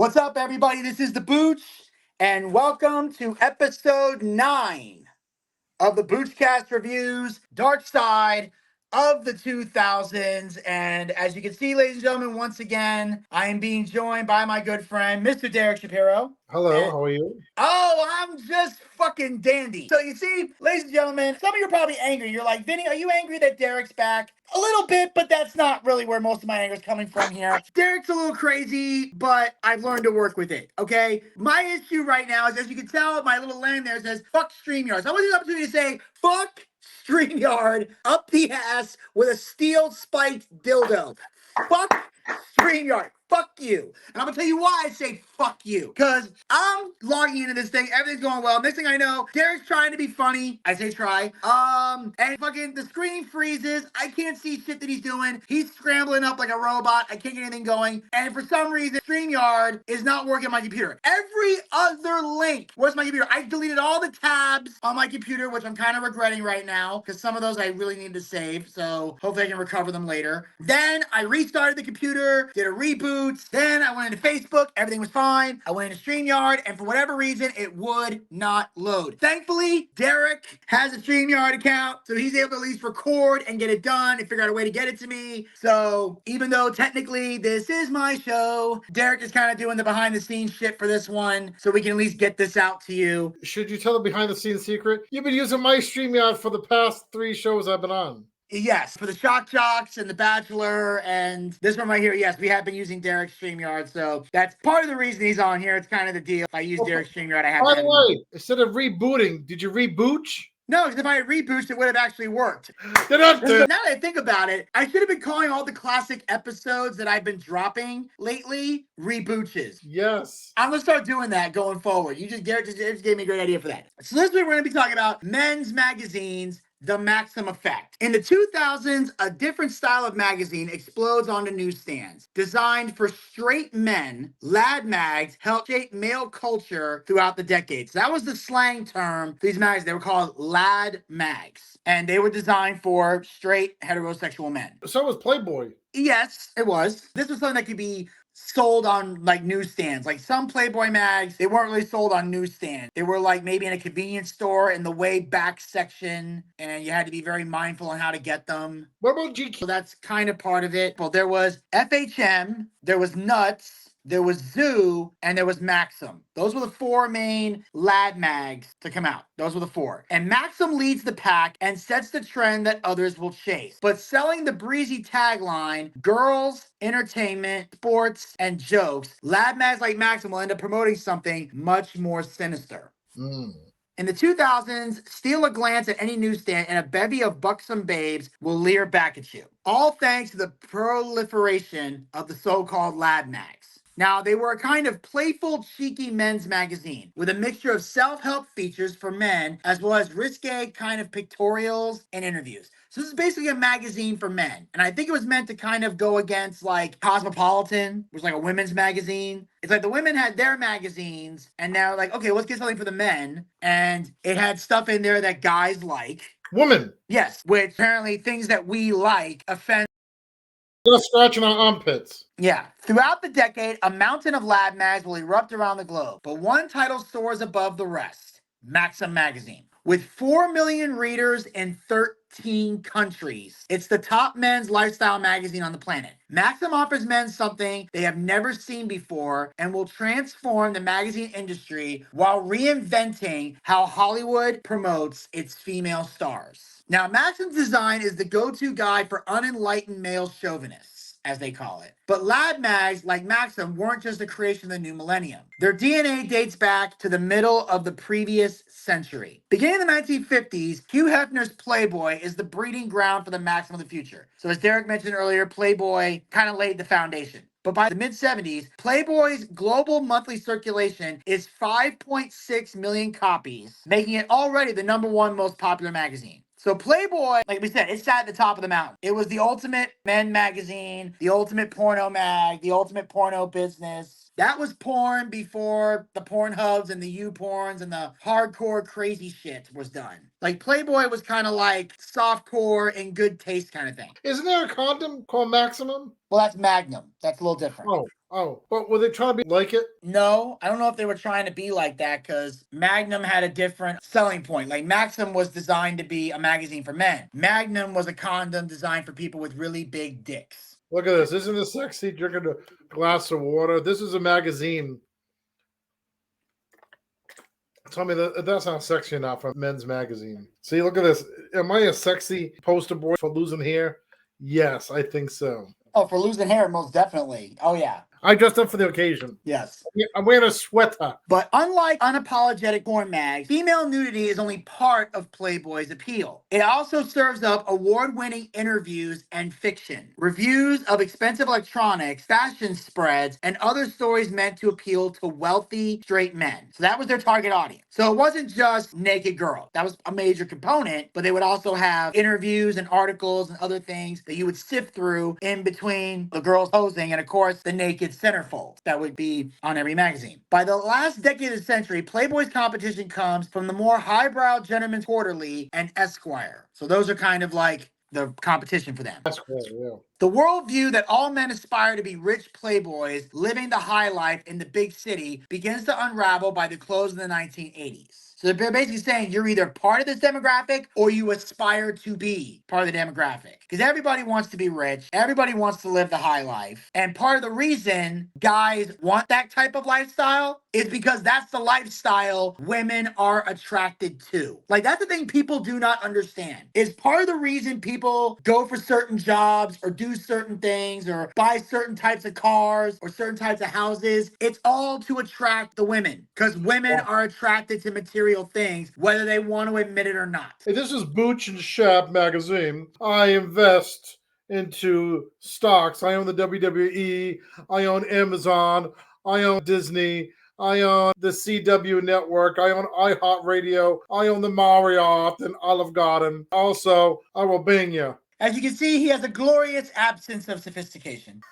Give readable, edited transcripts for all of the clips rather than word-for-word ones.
What's up, everybody? This is the Booch, and welcome to episode 9 of the Boochcast reviews, Darkside of the 2000s. And as you can see, ladies and gentlemen, once again, I am being joined by my good friend, Mr. Derek Shapiro. Hello, how are you? Oh, I'm just fucking dandy. So you see, ladies and gentlemen, some of you are probably angry. You're like, Vinny, are you angry that Derek's back? A little bit, but that's not really where most of my anger is coming from here. Derek's a little crazy, but I've learned to work with it, okay? My issue right now is, as you can tell, my little line there says, fuck StreamYard. So I want this opportunity to say, fuck StreamYard up the ass with a steel spiked dildo. Fuck StreamYard. Fuck you. And I'm gonna tell you why I say fuck you. Because I'm logging into this thing, everything's going well. Next thing I know, Derek's trying to be funny. I say try. And fucking the screen freezes. I can't see shit that he's doing. He's scrambling up like a robot. I can't get anything going. And for some reason, StreamYard is not working on my computer. Every other link was my computer. I deleted all the tabs on my computer, which I'm kind of regretting right now, because some of those I really need to save. So hopefully I can recover them later. Then I restarted the computer, did a reboot. Then I went into Facebook, everything was fine. I went into StreamYard, and for whatever reason, it would not load. Thankfully, Derek has a StreamYard account, so he's able to at least record and get it done and figure out a way to get it to me. So even though technically this is my show, Derek is kind of doing the behind the scenes shit for this one, so we can at least get this out to you. Should you tell the behind the scenes secret? You've been using my StreamYard for the past 3 shows I've been on. Yes, for the Shock Jocks and the Bachelor and this one right here, yes, we have been using Derek's StreamYard, so that's part of the reason he's on here. It's kind of the deal. If I use Derek's StreamYard, I have By to. the way, instead of rebooting, did you reboot? No, because if I had reboosted, it would have actually worked. Now that I think about it, I should have been calling all the classic episodes that I've been dropping lately rebooches. Yes. I'm gonna start doing that going forward. Derek just gave me a great idea for that. So this week we're gonna be talking about men's magazines, the Maxim effect. In the 2000s, a different style of magazine explodes onto newsstands. Designed for straight men, lad mags helped shape male culture throughout the decades. That was the slang term for these magazines. They were called lad mags. And they were designed for straight heterosexual men. So was Playboy. Yes, it was. This was something that could be sold on like newsstands. Like some Playboy mags, they weren't really sold on newsstands. They were like maybe in a convenience store in the way back section, and you had to be very mindful on how to get them. What about GQ? So that's kind of part of it. Well, there was FHM, there was Nuts, there was Zoo, and there was Maxim. Those were the 4 main lad mags to come out. Those were the 4. And Maxim leads the pack and sets the trend that others will chase. But selling the breezy tagline, girls, entertainment, sports, and jokes, lad mags like Maxim will end up promoting something much more sinister. In the 2000s, steal a glance at any newsstand and a bevy of buxom babes will leer back at you. All thanks to the proliferation of the so-called lad mags. Now, they were a kind of playful, cheeky men's magazine with a mixture of self-help features for men as well as risque kind of pictorials and interviews. So this is basically a magazine for men. And I think it was meant to kind of go against like Cosmopolitan, which was like a women's magazine. It's like the women had their magazines and now like, okay, let's get something for the men. And it had stuff in there that guys like. Women. Yes, which apparently things that we like offend. Just scratching our armpits. Yeah. Throughout the decade, a mountain of lad mags will erupt around the globe. But one title soars above the rest, Maxim Magazine. With 4 million readers in 13 countries, it's the top men's lifestyle magazine on the planet. Maxim offers men something they have never seen before and will transform the magazine industry while reinventing how Hollywood promotes its female stars. Now, Maxim's design is the go-to guide for unenlightened male chauvinists, as they call it. But lad mags like Maxim weren't just a creation of the new millennium. Their DNA dates back to the middle of the previous century. Beginning in the 1950s, Hugh Hefner's Playboy is the breeding ground for the Maxim of the future. So as Derek mentioned earlier, Playboy kind of laid the foundation. But by the mid-70s, Playboy's global monthly circulation is 5.6 million copies, making it already the #1 most popular magazine. So Playboy, like we said, it sat at the top of the mountain. It was the ultimate men magazine, the ultimate porno mag, the ultimate porno business. That was porn before the Pornhubs and the U-porns and the hardcore crazy shit was done. Like Playboy was kind of like softcore and good taste kind of thing. Isn't there a condom called Maximum? Well, that's Magnum. That's a little different. Oh. Oh, but were they trying to be like it? No, I don't know if they were trying to be like that because Magnum had a different selling point. Like Maxim was designed to be a magazine for men. Magnum was a condom designed for people with really big dicks. Look at this. Isn't this sexy? Drinking a glass of water. This is a magazine. Tell me that's not sexy enough for men's magazine. See, look at this. Am I a sexy poster boy for losing hair? Yes, I think so. Oh, for losing hair, most definitely. Oh, yeah. I dressed up for the occasion. Yes. I'm wearing a sweater. But unlike unapologetic porn mags, female nudity is only part of Playboy's appeal. It also serves up award-winning interviews and fiction, reviews of expensive electronics, fashion spreads, and other stories meant to appeal to wealthy straight men. So that was their target audience. So it wasn't just naked girls. That was a major component, but they would also have interviews and articles and other things that you would sift through in between the girls posing and, of course, the naked centerfold that would be on every magazine. By the last decade of the century, Playboy's competition comes from the more highbrow Gentleman's Quarterly and Esquire. So those are kind of like the competition for them. Esquire, yeah. The worldview that all men aspire to be rich playboys living the high life in the big city begins to unravel by the close of the 1980s. So they're basically saying you're either part of this demographic or you aspire to be part of the demographic. Because everybody wants to be rich. Everybody wants to live the high life. And part of the reason guys want that type of lifestyle is because that's the lifestyle women are attracted to. Like, that's the thing people do not understand. Is part of the reason people go for certain jobs or do certain things or buy certain types of cars or certain types of houses. It's all to attract the women because women are attracted to material things, whether they want to admit it or not. Hey, this is Booch and Shap magazine. I invest into stocks. I own the WWE. I own Amazon. I own Disney. I own the CW network. I own iHeartRadio. I own the Marriott and Olive Garden. Also, I will bang you. As you can see, he has a glorious absence of sophistication,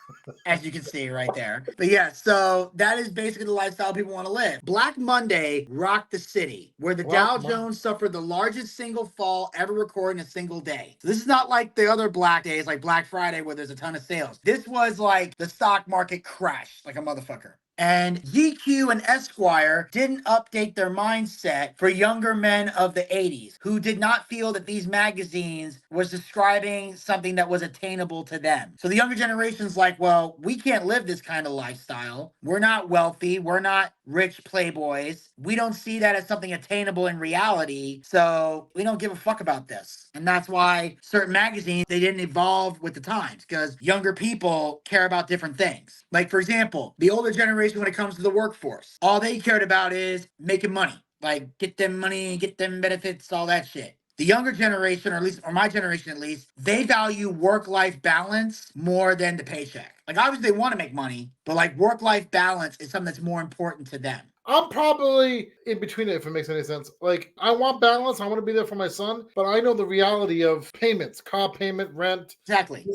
as you can see right there. But yeah, so that is basically the lifestyle people want to live. Black Monday rocked the city, where the Dow Jones suffered the largest single fall ever recorded in a single day. So this is not like the other black days, like Black Friday, where there's a ton of sales. This was like the stock market crashed like a motherfucker. And GQ and Esquire didn't update their mindset for younger men of the 80s who did not feel that these magazines was describing something that was attainable to them. So the younger generation's like, well, we can't live this kind of lifestyle. We're not wealthy. We're not rich playboys. We don't see that as something attainable in reality. So we don't give a fuck about this. And that's why certain magazines, they didn't evolve with the times because younger people care about different things. Like, for example, the older generation, when it comes to the workforce, all they cared about is making money, like get them money, get them benefits, all that shit. The younger generation, or my generation at least, they value work-life balance more than the paycheck. Like, obviously they want to make money, but like work-life balance is something that's more important to them. I'm probably in between it, if it makes any sense. Like, I want balance. I want to be there for my son, but I know the reality of payments, car payment, rent. Exactly.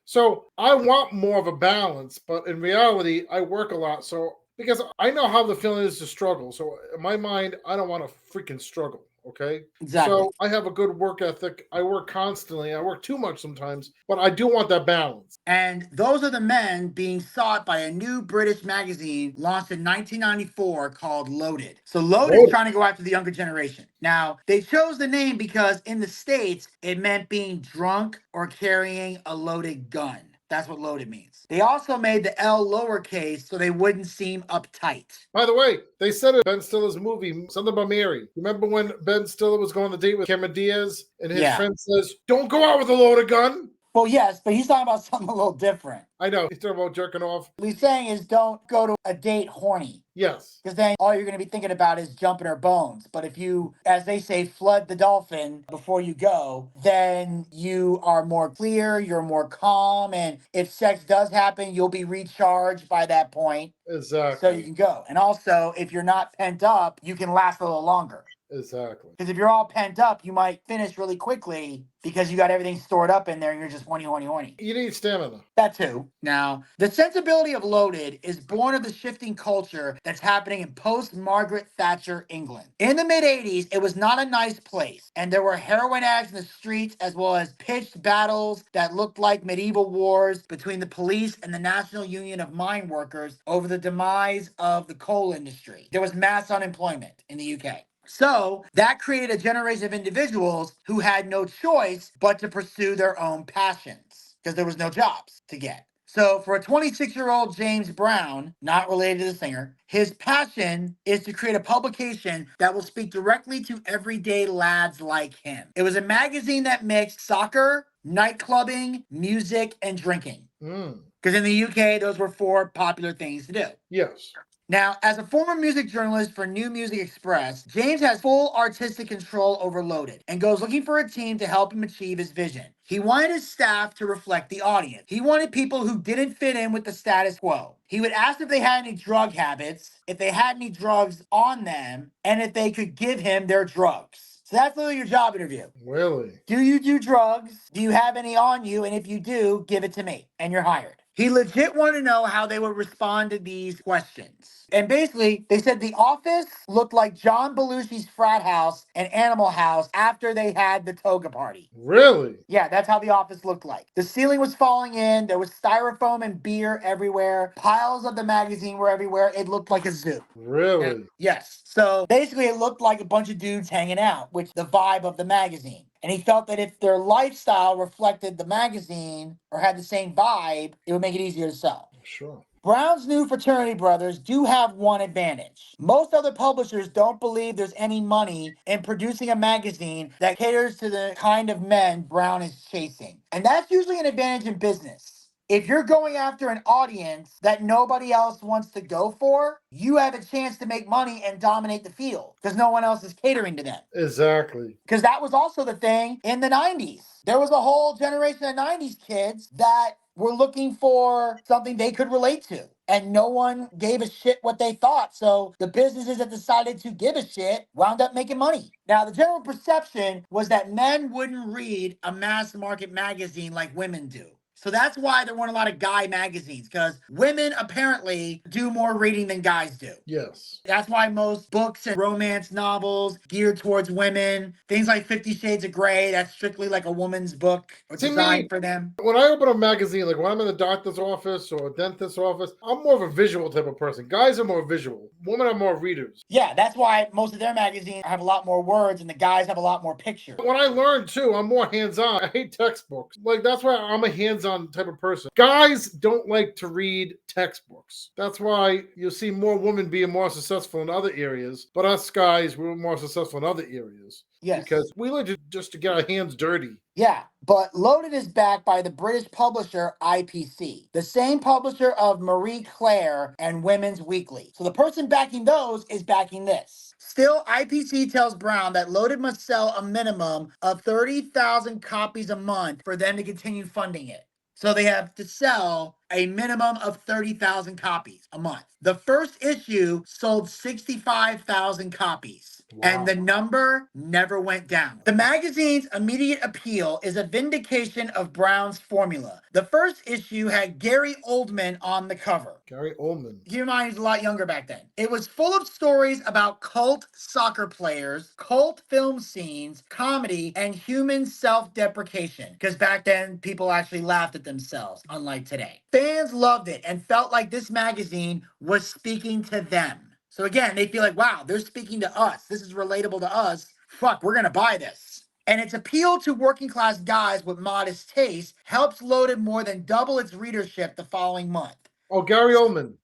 So I want more of a balance, but in reality, I work a lot. So, because I know how the feeling is to struggle. So in my mind, I don't want to freaking struggle. Okay. Exactly. So I have a good work ethic. I work constantly. I work too much sometimes, but I do want that balance. And those are the men being sought by a new British magazine launched in 1994 called Loaded. So Loaded is trying to go after the younger generation. Now, they chose the name because in the States, it meant being drunk or carrying a loaded gun. That's what loaded means. They also made the L lowercase so they wouldn't seem uptight. By the way, they said it Ben Stiller's movie, Something About Mary. Remember when Ben Stiller was going on a date with Cameron Diaz and his friend says, don't go out with a loaded gun? Well, yes, but he's talking about something a little different. I know. He's talking about jerking off. What he's saying is don't go to a date horny. Yes. Because then all you're going to be thinking about is jumping her bones. But if you, as they say, flood the dolphin before you go, then you are more clear, you're more calm. And if sex does happen, you'll be recharged by that point. Exactly. So you can go. And also, if you're not pent up, you can last a little longer. Exactly. Because if you're all pent up, you might finish really quickly because you got everything stored up in there and you're just horny, horny, horny. You need stamina. That too. Now, the sensibility of Loaded is born of the shifting culture that's happening in post-Margaret Thatcher England. In the mid-'80s, it was not a nice place, and there were heroin ads in the streets as well as pitched battles that looked like medieval wars between the police and the National Union of Mine Workers over the demise of the coal industry. There was mass unemployment in the UK. So that created a generation of individuals who had no choice but to pursue their own passions because there was no jobs to get. So for a 26-year-old James Brown, not related to the singer, his passion is to create a publication that will speak directly to everyday lads like him. It was a magazine that mixed soccer, nightclubbing, music, and drinking. Because in the UK, those were 4 popular things to do. Yes. Now, as a former music journalist for New Music Express, James has full artistic control over Loaded and goes looking for a team to help him achieve his vision. He wanted his staff to reflect the audience. He wanted people who didn't fit in with the status quo. He would ask if they had any drug habits, if they had any drugs on them, and if they could give him their drugs. So that's literally your job interview. Really? Do you do drugs? Do you have any on you? And if you do, give it to me, and you're hired. He legit wanted to know how they would respond to these questions. And basically, they said the office looked like John Belushi's frat house and Animal House after they had the toga party. Really? Yeah, that's how the office looked like. The ceiling was falling in. There was styrofoam and beer everywhere. Piles of the magazine were everywhere. It looked like a zoo. Really? Yes. So basically, it looked like a bunch of dudes hanging out, which the vibe of the magazine. And he felt that if their lifestyle reflected the magazine or had the same vibe, it would make it easier to sell. Sure. Brown's new fraternity brothers do have one advantage. Most other publishers don't believe there's any money in producing a magazine that caters to the kind of men Brown is chasing. And that's usually an advantage in business. If you're going after an audience that nobody else wants to go for, you have a chance to make money and dominate the field because no one else is catering to them. Exactly. Because that was also the thing in the 90s. There was a whole generation of 90s kids that were looking for something they could relate to. And no one gave a shit what they thought. So the businesses that decided to give a shit wound up making money. Now, the general perception was that men wouldn't read a mass market magazine like women do. So that's why there weren't a lot of guy magazines, because women apparently do more reading than guys do. Yes. That's why most books and romance novels geared towards women, things like 50 Shades of Grey, that's strictly like a woman's book or designed for them. When I open a magazine, like when I'm in the doctor's office or a dentist's office, I'm more of a visual type of person. Guys are more visual. Women are more readers. Yeah, that's why most of their magazines have a lot more words and the guys have a lot more pictures. When I learn too, I'm more hands-on. I hate textbooks. Like that's why I'm a hands-on type of person. Guys don't like to read textbooks. That's why you'll see more women being more successful in other areas, but us guys, we're more successful in other areas. Yes. Because we like just to get our hands dirty. Yeah, but Loaded is backed by the British publisher IPC, the same publisher of Marie Claire and Women's Weekly. So the person backing those is backing this. Still, IPC tells Brown that Loaded must sell a minimum of 30,000 copies a month for them to continue funding it. So they have to sell a minimum of 30,000 copies a month. The first issue sold 65,000 copies. Wow. And the number never went down. The magazine's immediate appeal is a vindication of Brown's formula. The first issue had Gary Oldman on the cover. Gary Oldman. Keep in mind, he was a lot younger back then. It was full of stories about cult soccer players, cult film scenes, comedy, and human self-deprecation. Because back then, people actually laughed at themselves, unlike today. Fans loved it and felt like this magazine was speaking to them. So again, they feel like, wow, they're speaking to us. This is relatable to us. Fuck, we're going to buy this. And its appeal to working class guys with modest taste helps Loaded more than double its readership the following month. Oh, Gary Oldman.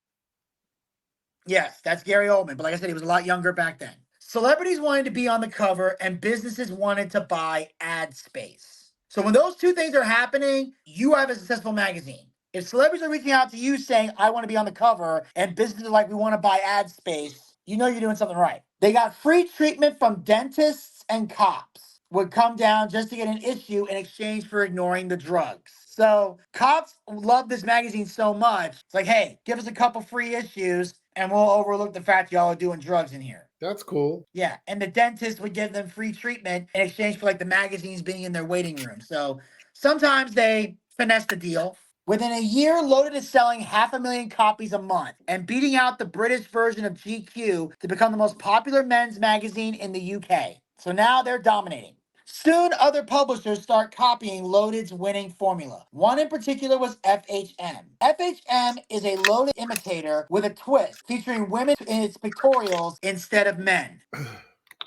Yes, that's Gary Oldman. But like I said, he was a lot younger back then. Celebrities wanted to be on the cover and businesses wanted to buy ad space. So when those two things are happening, you have a successful magazine. If celebrities are reaching out to you saying, I want to be on the cover, and businesses are like, we want to buy ad space, you know you're doing something right. They got free treatment from dentists and cops would come down just to get an issue in exchange for ignoring the drugs. So cops love this magazine so much. It's like, hey, give us a couple free issues and we'll overlook the fact y'all are doing drugs in here. That's cool. Yeah, and the dentist would give them free treatment in exchange for like the magazines being in their waiting room. So sometimes they finesse the deal. Within a year, Loaded is selling 500,000 copies a month and beating out the British version of GQ to become the most popular men's magazine in the UK. So now they're dominating. Soon, other publishers start copying Loaded's winning formula. One in particular was FHM. FHM is a Loaded imitator with a twist, featuring women in its pictorials instead of men.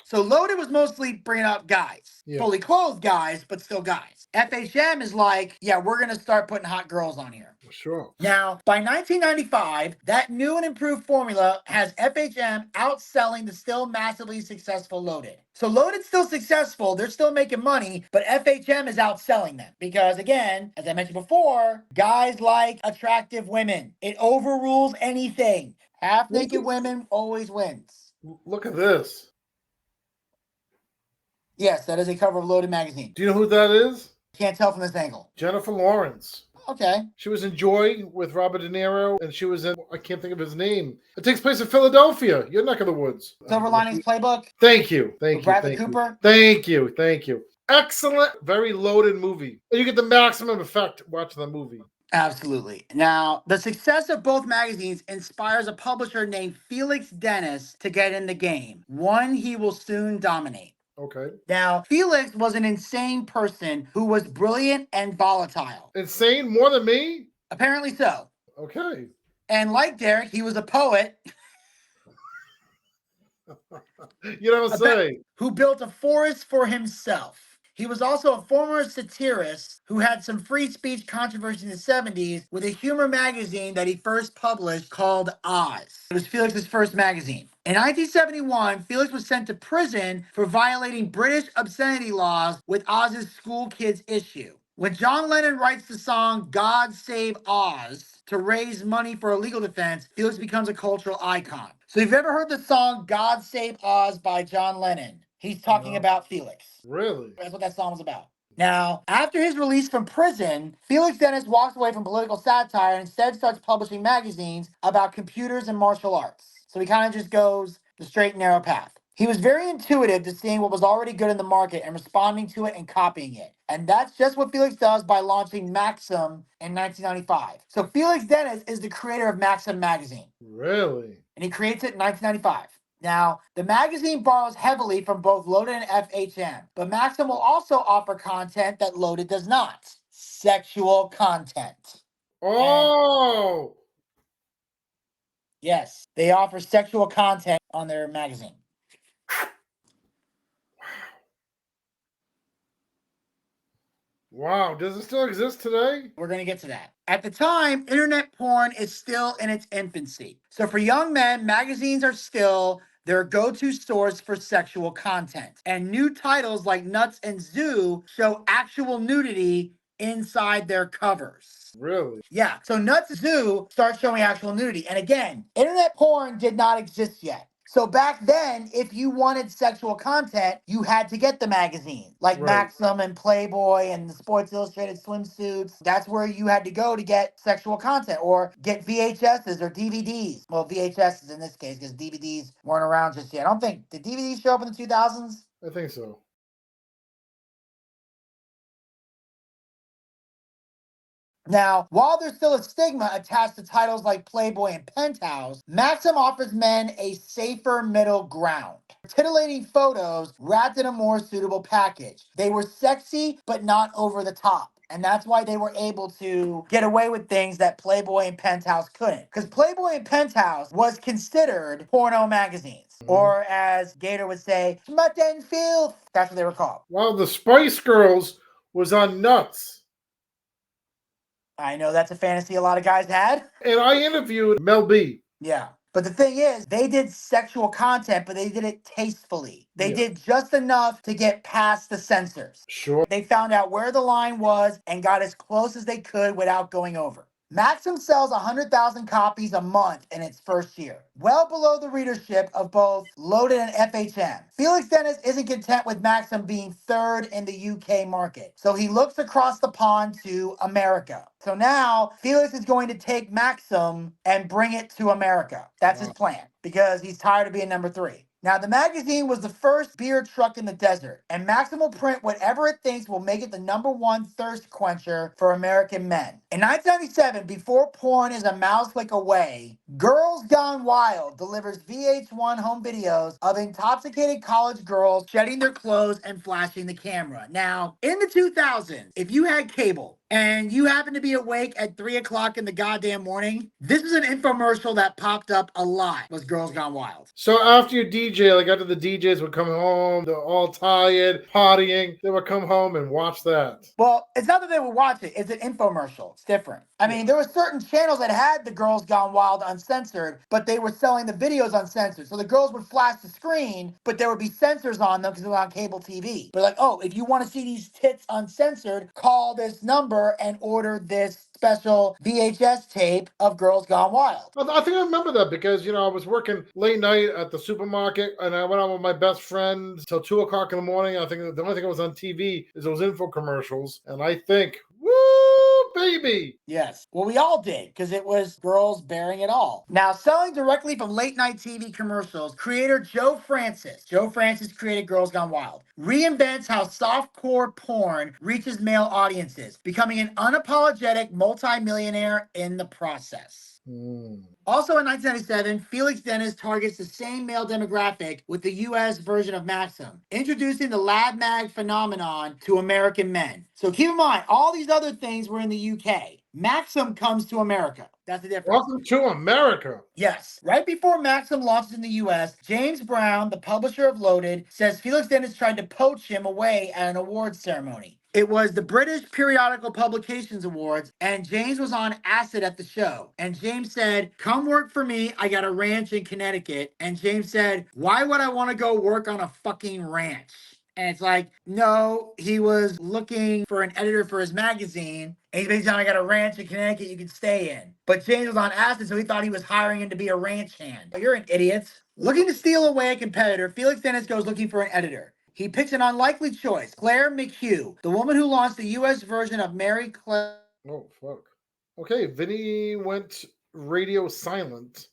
So Loaded was mostly bringing up guys, Yeah. fully clothed guys, but still guys. FHM is like, yeah, we're going to start putting hot girls on here. Sure. Now, by 1995, that new and improved formula has FHM outselling the still massively successful Loaded. So Loaded's still successful, they're still making money, but FHM is outselling them. Because again, as I mentioned before, guys like attractive women. It overrules anything. Half-naked women always wins. Look at this. Yes, that is a cover of Loaded magazine. Do you know who that is? Can't tell from this angle. Jennifer Lawrence. Okay. She was in Joy with Robert De Niro, and she was in, I can't think of his name. It takes place in Philadelphia, your neck of the woods. Silver Linings Playbook. Thank you. Thank you. Bradley Thank you. Cooper. Thank you. Thank you. Excellent, very loaded movie. And you get the maximum effect watching the movie. Absolutely. Now, the success of both magazines inspires a publisher named Felix Dennis to get in the game, one he will soon dominate. Okay. Now, Felix was an insane person who was brilliant and volatile. Insane more than me? Apparently so. Okay. And like Derek, he was a poet. You don't say. Who built a forest for himself. He was also a former satirist who had some free speech controversy in the 70s with a humor magazine that he first published called Oz. It was Felix's first magazine. In 1971, Felix was sent to prison for violating British obscenity laws with Oz's School Kids issue. When John Lennon writes the song God Save Oz to raise money for a legal defense, Felix becomes a cultural icon. So if you've ever heard the song God Save Oz by John Lennon, he's talking about Felix. Really? That's what that song was about. Now, after his release from prison, Felix Dennis walks away from political satire and instead starts publishing magazines about computers and martial arts. So he kind of just goes the straight and narrow path. He was very intuitive to seeing what was already good in the market and responding to it and copying it. And that's just what Felix does by launching Maxim in 1995. So Felix Dennis is the creator of Maxim Magazine. Really? And he creates it in 1995. Now, the magazine borrows heavily from both Loaded and FHM, but Maxim will also offer content that Loaded does not. Sexual content. Oh! Yes, they offer sexual content on their magazine. Wow, does it still exist today? We're going to get to that. At the time, internet porn is still in its infancy. So for young men, magazines are still their go-to source for sexual content. And new titles like Nuts and Zoo show actual nudity inside their covers. Really? Yeah, so Nuts Zoo starts showing actual nudity. And again, internet porn did not exist yet. So back then, if you wanted sexual content, you had to get the magazine, like Right. Maxim and Playboy and the Sports Illustrated swimsuits. That's where you had to go to get sexual content or get VHSs or DVDs. Well, VHSs in this case, because DVDs weren't around just yet. I don't think, did DVDs show up in the 2000s? I think so. Now, while there's still a stigma attached to titles like Playboy and Penthouse, Maxim offers men a safer middle ground. Titillating photos wrapped in a more suitable package. They were sexy, but not over the top. And that's why they were able to get away with things that Playboy and Penthouse couldn't. Because Playboy and Penthouse was considered porno magazines. Or as Gator would say, smut and filth. That's what they were called. Wow, the Spice Girls was on Nuts. I know that's a fantasy a lot of guys had. And I interviewed Mel B. Yeah. But the thing is, they did sexual content, but they did it tastefully. They did just enough to get past the censors. Sure. They found out where the line was and got as close as they could without going over. Maxim sells 100,000 copies a month in its first year, well below the readership of both Loaded and FHM. Felix Dennis isn't content with Maxim being third in the UK market, so he looks across the pond to America. So now, Felix is going to take Maxim and bring it to America. That's his plan, because he's tired of being number 3. Now, the magazine was the first beer truck in the desert, and Maxim will print whatever it thinks will make it the #1 thirst quencher for American men. In 1997, before porn is a mouse click away, Girls Gone Wild delivers VH1 home videos of intoxicated college girls shedding their clothes and flashing the camera. Now, in the 2000s, if you had cable and you happened to be awake at 3 o'clock in the goddamn morning, this is an infomercial that popped up a lot, was Girls Gone Wild. So after you DJ, like after the DJs would come home, they're all tired, partying, they would come home and watch that. Well, it's not that they would watch it. It's an infomercial. It's different. I mean, there were certain channels that had the Girls Gone Wild uncensored, but they were selling the videos uncensored. So the girls would flash the screen, but there would be censors on them because they were on cable TV. But like, oh, if you want to see these tits uncensored, call this number and order this special VHS tape of Girls Gone Wild. I think I remember that because, I was working late night at the supermarket and I went out with my best friend till 2 o'clock in the morning. I think the only thing that was on TV is those info commercials. And I think, woo, baby. Yes. Well, we all did because it was girls bearing it all. Now, selling directly from late night TV commercials, creator Joe Francis created Girls Gone Wild, reinvents how softcore porn reaches male audiences, becoming an unapologetic multimillionaire in the process. Also in 1997, Felix Dennis targets the same male demographic with the US version of Maxim, introducing the lab mag phenomenon to American men. So keep in mind, all these other things were in the UK. Maxim comes to America. That's the difference. Welcome to America. Yes. Right before Maxim launches in the US, James Brown, the publisher of Loaded, says Felix Dennis tried to poach him away at an awards ceremony. It was the British Periodical Publications Awards, and James was on acid at the show. And James said, come work for me. I got a ranch in Connecticut. And James said, why would I want to go work on a fucking ranch? And it's like, no, he was looking for an editor for his magazine. And he's basically saying, I got a ranch in Connecticut you can stay in. But James was on acid, so he thought he was hiring him to be a ranch hand. You're an idiot. Looking to steal away a competitor, Felix Dennis goes looking for an editor. He picks an unlikely choice, Claire McHugh, the woman who launched the U.S. version of Mary Claire. Oh, fuck. Okay, Vinny went radio silent.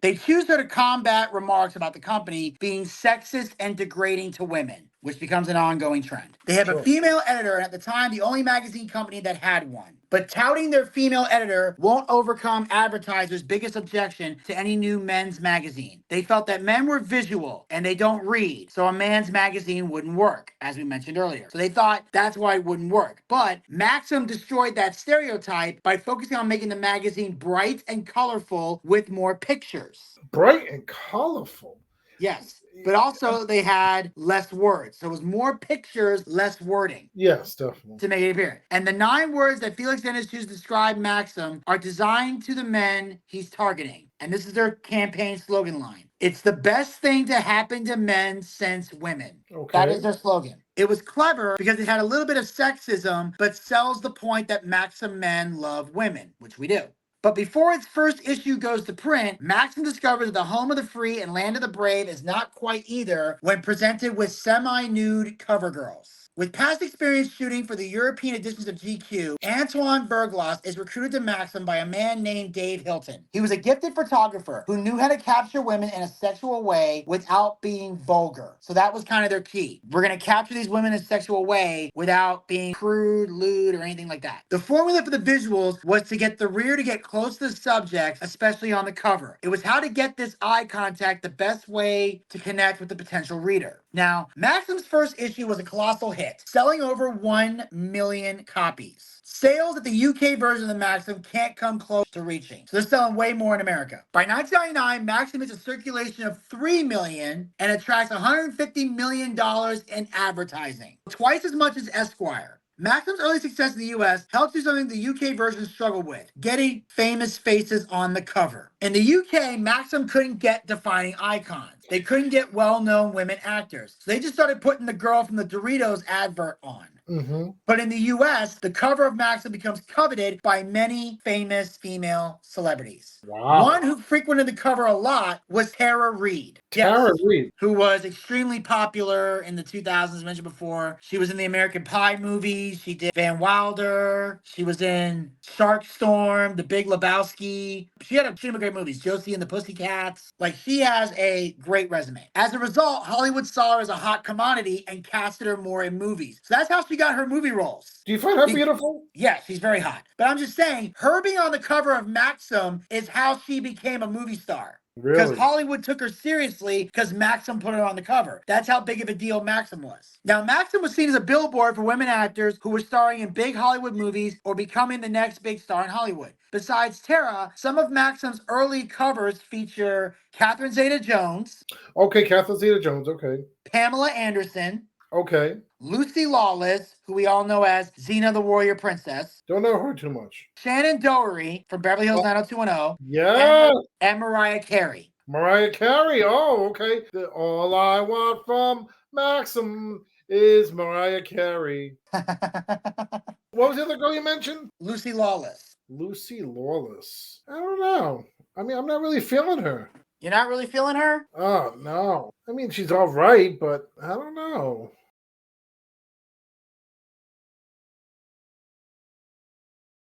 They choose her to combat remarks about the company being sexist and degrading to women, which becomes an ongoing trend. They have a female editor, and at the time, the only magazine company that had one. But touting their female editor won't overcome advertisers' biggest objection to any new men's magazine. They felt that men were visual and they don't read, so a man's magazine wouldn't work, as we mentioned earlier. So they thought that's why it wouldn't work. But Maxim destroyed that stereotype by focusing on making the magazine bright and colorful with more pictures. Bright and colorful? Yes. But also they had less words. So it was more pictures, less wording. Yes, definitely. To make it appear. And the 9 words that Felix Dennis chooses to describe Maxim are designed to the men he's targeting. And this is their campaign slogan line. It's the best thing to happen to men since women. Okay. That is their slogan. It was clever because it had a little bit of sexism, but sells the point that Maxim men love women, which we do. But before its first issue goes to print, Maxim discovers that the home of the free and land of the brave is not quite either when presented with semi-nude cover girls. With past experience shooting for the European editions of GQ, Antoine Berglas is recruited to Maxim by a man named Dave Hilton. He was a gifted photographer who knew how to capture women in a sexual way without being vulgar. So that was kind of their key. We're going to capture these women in a sexual way without being crude, lewd, or anything like that. The formula for the visuals was to get the rear to get close to the subject, especially on the cover. It was how to get this eye contact the best way to connect with the potential reader. Now, Maxim's first issue was a colossal hit, selling over 1 million copies. Sales at the UK version of the Maxim can't come close to reaching, so they're selling way more in America. By 1999, Maxim hits a circulation of 3 million and attracts $150 million in advertising, twice as much as Esquire. Maxim's early success in the US helped do something the UK version struggled with, getting famous faces on the cover. In the UK, Maxim couldn't get defining icons. They couldn't get well-known women actors. So they just started putting the girl from the Doritos advert on. But in the US, the cover of Maxim becomes coveted by many famous female celebrities. Wow. One who frequented the cover a lot was Tara Reid. Tara Reid. Who was extremely popular in the 2000s, mentioned before. She was in the American Pie movies. She did Van Wilder. She was in Shark Storm, The Big Lebowski. She had a string of great movies, Josie and the Pussycats. Like, she has a great resume. As a result, Hollywood saw her as a hot commodity and casted her more in movies. So that's how she got her movie roles. Do you find her beautiful? Yeah, she's very hot. But I'm just saying, her being on the cover of Maxim is how she became a movie star. Because Really? Hollywood took her seriously because Maxim put her on the cover. That's how big of a deal Maxim was. Now, Maxim was seen as a billboard for women actors who were starring in big Hollywood movies or becoming the next big star in Hollywood. Besides Tara, some of Maxim's early covers feature Catherine Zeta-Jones. Okay, Catherine Zeta-Jones, okay. Pamela Anderson. Okay. Lucy Lawless, who we all know as Xena the Warrior Princess. Don't know her too much. Shannon Doherty from Beverly Hills 90210. Yeah. And Mariah Carey. Mariah Carey. Oh, okay. All I want from Maxim is Mariah Carey. What was the other girl you mentioned? Lucy Lawless. Lucy Lawless. I don't know. I mean, I'm not really feeling her. You're not really feeling her? Oh, no. I mean, she's all right, but I don't know.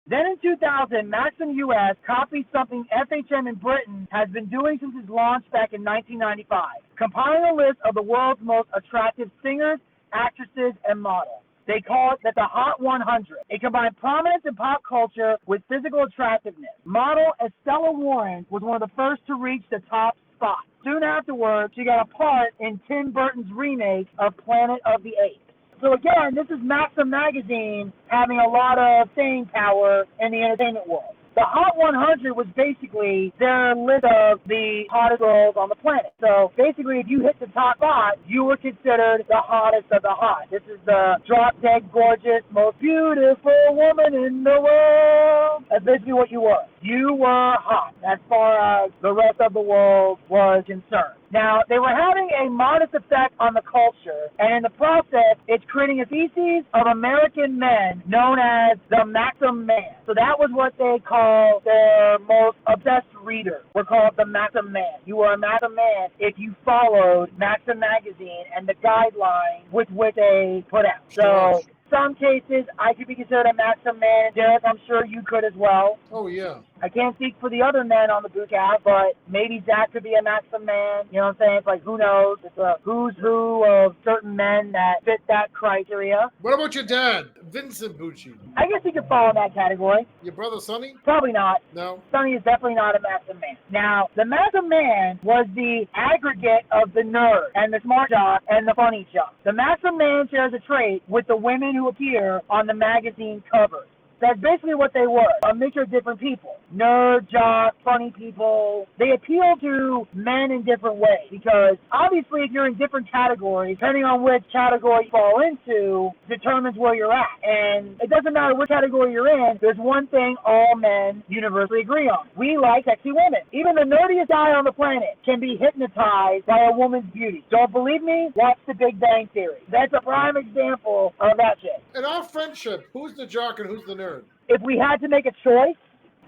Then in 2000, Maxim US copied something FHM in Britain has been doing since its launch back in 1995, compiling a list of the world's most attractive singers, actresses, and models. They call it the Hot 100. It combined prominence in pop culture with physical attractiveness. Model Estella Warren was one of the first to reach the top spot. Soon afterwards, she got a part in Tim Burton's remake of Planet of the Apes. So again, this is Maxim Magazine having a lot of staying power in the entertainment world. The Hot 100 was basically their list of the hottest girls on the planet. So basically, if you hit the top spot, you were considered the hottest of the hot. This is the drop-dead gorgeous, most beautiful woman in the world. That's basically what you were. You were hot as far as the rest of the world was concerned. Now, they were having a modest effect on the culture, and in the process, it's creating a species of American men known as the Maxim Man. So that was what they call their most obsessed reader. We're called the Maxim Man. You were a Maxim Man if you followed Maxim Magazine and the guidelines with which they put out. So some cases, I could be considered a Maxim Man. Derek, I'm sure you could as well. Oh, yeah. I can't speak for the other men on the Boochcast, but maybe Zach could be a Maxim Man. You know what I'm saying? It's like, who knows? It's a who's who of certain men that fit that criteria. What about your dad, Vincent Bucci? I guess he could fall in that category. Your brother, Sonny? Probably not. No. Sonny is definitely not a Maxim Man. Now, the Maxim Man was the aggregate of the nerd and the smart jock and the funny jock. The Maxim Man shares a trait with the women who appear on the magazine covers. That's basically what they were, a mixture of different people. Nerd, jock, funny people. They appeal to men in different ways because obviously if you're in different categories, depending on which category you fall into, determines where you're at. And it doesn't matter which category you're in, there's one thing all men universally agree on. We like sexy women. Even the nerdiest guy on the planet can be hypnotized by a woman's beauty. Don't believe me? Watch The Big Bang Theory. That's a prime example of that shit. In our friendship, who's the jock and who's the nerd? If we had to make a choice,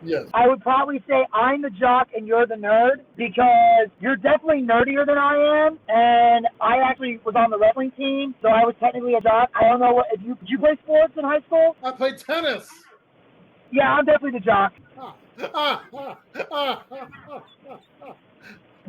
yes, I would probably say I'm the jock and you're the nerd because you're definitely nerdier than I am, and I actually was on the wrestling team, so I was technically a jock. I don't know what did you play sports in high school? I played tennis. Yeah, I'm definitely the jock.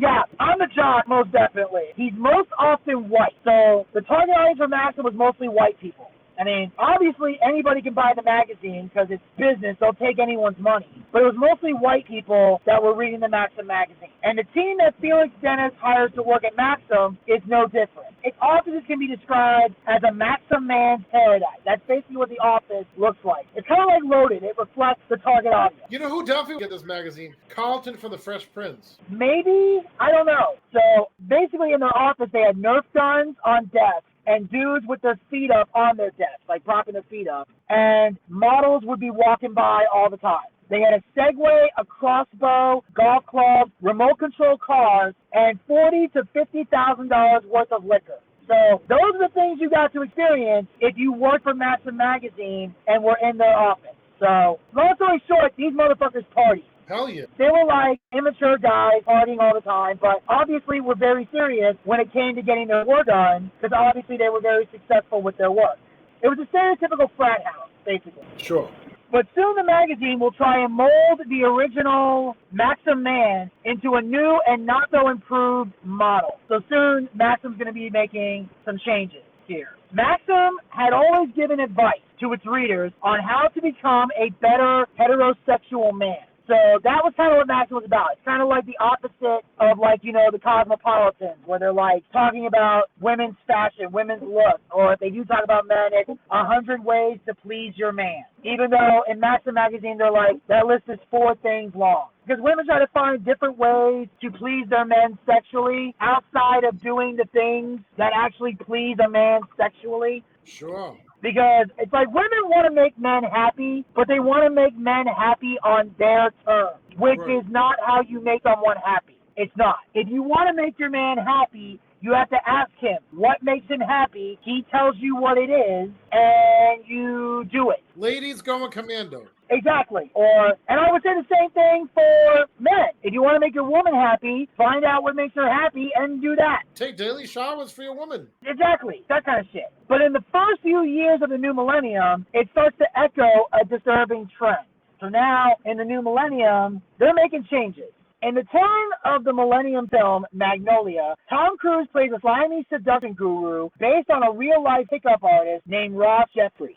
Yeah, I'm the jock, most definitely. He's most often white, so the target audience for Maxim was mostly white people. I mean, obviously anybody can buy the magazine because it's business. They'll take anyone's money. But it was mostly white people that were reading the Maxim magazine. And the team that Felix Dennis hired to work at Maxim is no different. Its offices can be described as a Maxim man's paradise. That's basically what the office looks like. It's kind of like Loaded. It reflects the target audience. You know who definitely would get this magazine? Carlton from the Fresh Prince. Maybe? I don't know. So basically in their office, they had Nerf guns on desks and dudes with their feet up on their desk, like propping their feet up. And models would be walking by all the time. They had a Segway, a crossbow, golf clubs, remote control cars, and $40,000 to $50,000 worth of liquor. So those are the things you got to experience if you work for Maxim Magazine and were in their office. So long story short, these motherfuckers party. Hell yeah. They were like immature guys partying all the time, but obviously were very serious when it came to getting their work done, because obviously they were very successful with their work. It was a stereotypical frat house, basically. Sure. But soon the magazine will try and mold the original Maxim man into a new and not so improved model. So soon Maxim's going to be making some changes here. Maxim had always given advice to its readers on how to become a better heterosexual man. So that was kind of what Maxim was about. It's kind of like the opposite of, like, you know, the Cosmopolitans, where they're like talking about women's fashion, women's look, or if they do talk about men, it's 100 ways to please your man. Even though in Maxim Magazine, they're like, that list is 4 things long. Because women try to find different ways to please their men sexually outside of doing the things that actually please a man sexually. Sure. Because it's like women want to make men happy, but they want to make men happy on their terms, which is not how you make someone happy. It's not. If you want to make your man happy, you have to ask him what makes him happy. He tells you what it is, and you do it. Ladies going commando. Exactly. And I would say the same thing for men. If you want to make your woman happy, find out what makes her happy and do that. Take daily showers for your woman. Exactly. That kind of shit. But in the first few years of the new millennium, it starts to echo a disturbing trend. So now, in the new millennium, they're making changes. In the turn of the millennium film Magnolia, Tom Cruise plays a slimy seduction guru based on a real-life pickup artist named Ross Jeffries.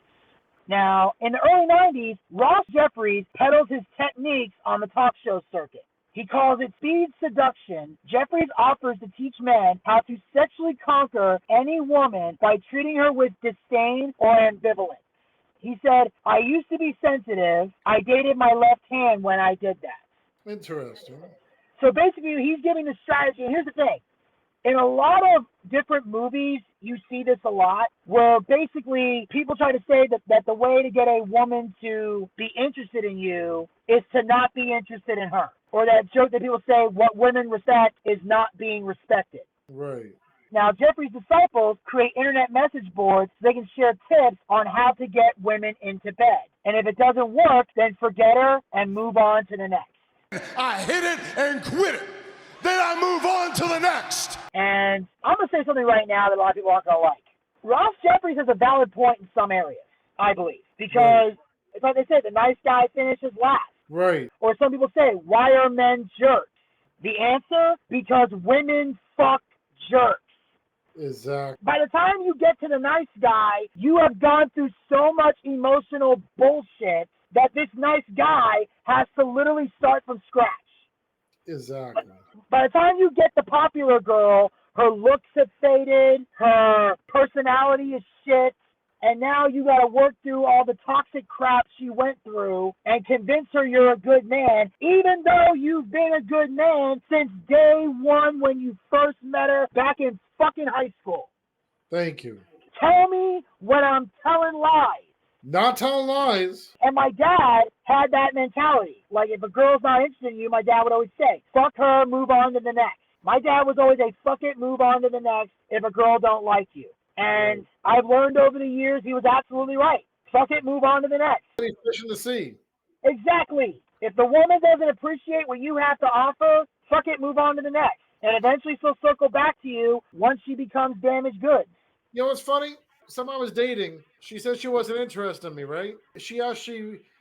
Now, in the early 90s, Ross Jeffries peddles his techniques on the talk show circuit. He calls it speed seduction. Jeffries offers to teach men how to sexually conquer any woman by treating her with disdain or ambivalence. He said, I used to be sensitive. I dated my left hand when I did that. Interesting. So basically, he's giving the strategy. And here's the thing. In a lot of different movies, you see this a lot, where basically people try to say that the way to get a woman to be interested in you is to not be interested in her. Or that joke that people say, what women respect is not being respected. Right. Now, Jeffrey's disciples create internet message boards so they can share tips on how to get women into bed. And if it doesn't work, then forget her and move on to the next. I hit it and quit it. Then I move on to the next. And I'm going to say something right now that a lot of people aren't going to like. Ross Jeffries has a valid point in some areas, I believe. Because, it's like they said, the nice guy finishes last. Right. Or some people say, why are men jerks? The answer, because women fuck jerks. Exactly. By the time you get to the nice guy, you have gone through so much emotional bullshit that this nice guy has to literally start from scratch. Exactly. By the time you get the popular girl, her looks have faded, her personality is shit, and now you got to work through all the toxic crap she went through and convince her you're a good man, even though you've been a good man since day one when you first met her back in fucking high school. Thank you. Tell me when I'm telling lies. Not telling lies. And my dad had that mentality. Like, if a girl's not interested in you, my dad would always say, fuck her, move on to the next. My dad was always a fuck it, move on to the next if a girl don't like you. And I've learned over the years he was absolutely right. Fuck it, move on to the next. Any fish in the sea. Exactly. If the woman doesn't appreciate what you have to offer, fuck it, move on to the next. And eventually she'll circle back to you once she becomes damaged goods. You know what's funny? Someone I was dating, she said she wasn't interested in me, right? She